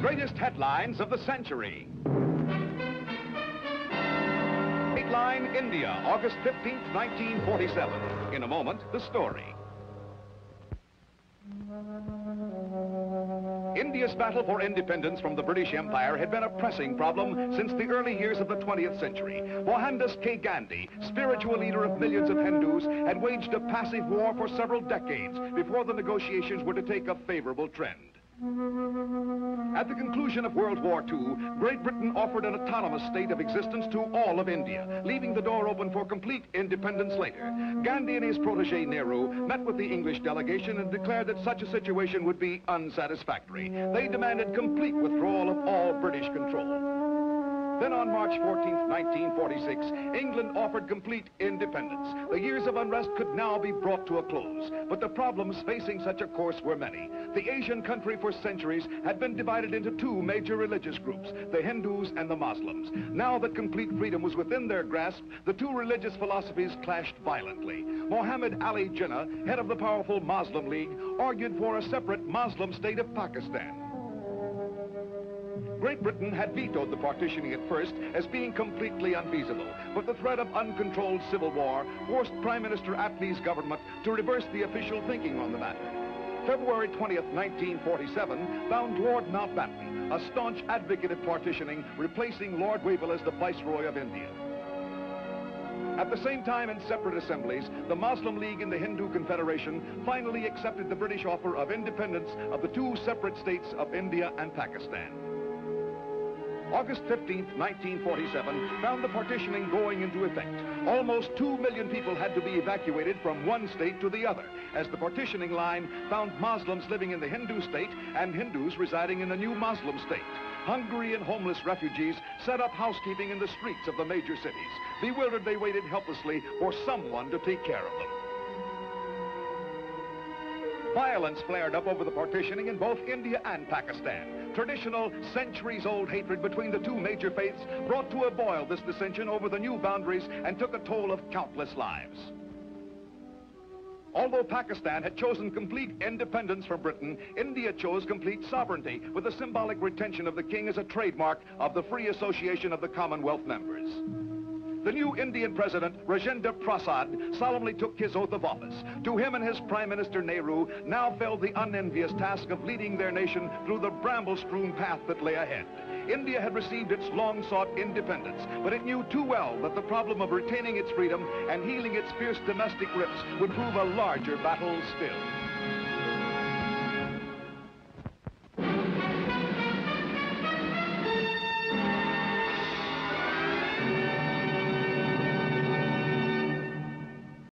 Greatest headlines of the century. Dateline, India, August 15th, 1947. In a moment, the story. India's battle for independence from the British Empire had been a pressing problem since the early years of the 20th century. Mohandas K. Gandhi, spiritual leader of millions of Hindus, had waged a passive war for several decades before the negotiations were to take a favorable trend. At the conclusion of World War II, Great Britain offered an autonomous state of existence to all of India, leaving the door open for complete independence later. Gandhi and his protege Nehru met with the English delegation and declared that such a situation would be unsatisfactory. They demanded complete withdrawal of all British control. Then on March 14th, 1946, England offered complete independence. The years of unrest could now be brought to a close, but the problems facing such a course were many. The Asian country for centuries had been divided into two major religious groups, the Hindus and the Muslims. Now that complete freedom was within their grasp, the two religious philosophies clashed violently. Muhammad Ali Jinnah, head of the powerful Muslim League, argued for a separate Muslim state of Pakistan. Great Britain had vetoed the partitioning at first as being completely unfeasible, but the threat of uncontrolled civil war forced Prime Minister Attlee's government to reverse the official thinking on the matter. February 20th, 1947, found Lord Mountbatten, a staunch advocate of partitioning, replacing Lord Wavell as the Viceroy of India. At the same time, in separate assemblies, the Muslim League and the Hindu Confederation finally accepted the British offer of independence of the two separate states of India and Pakistan. August 15th, 1947, found the partitioning going into effect. Almost 2 million people had to be evacuated from one state to the other, as the partitioning line found Muslims living in the Hindu state and Hindus residing in the new Muslim state. Hungry and homeless refugees set up housekeeping in the streets of the major cities. Bewildered, they waited helplessly for someone to take care of them. Violence flared up over the partitioning in both India and Pakistan. Traditional, centuries-old hatred between the two major faiths brought to a boil this dissension over the new boundaries and took a toll of countless lives. Although Pakistan had chosen complete independence from Britain, India chose complete sovereignty, with the symbolic retention of the king as a trademark of the free association of the Commonwealth members. The new Indian president, Rajendra Prasad, solemnly took his oath of office. To him and his Prime Minister Nehru now fell the unenvious task of leading their nation through the bramble-strewn path that lay ahead. India had received its long-sought independence, but it knew too well that the problem of retaining its freedom and healing its fierce domestic rifts would prove a larger battle still.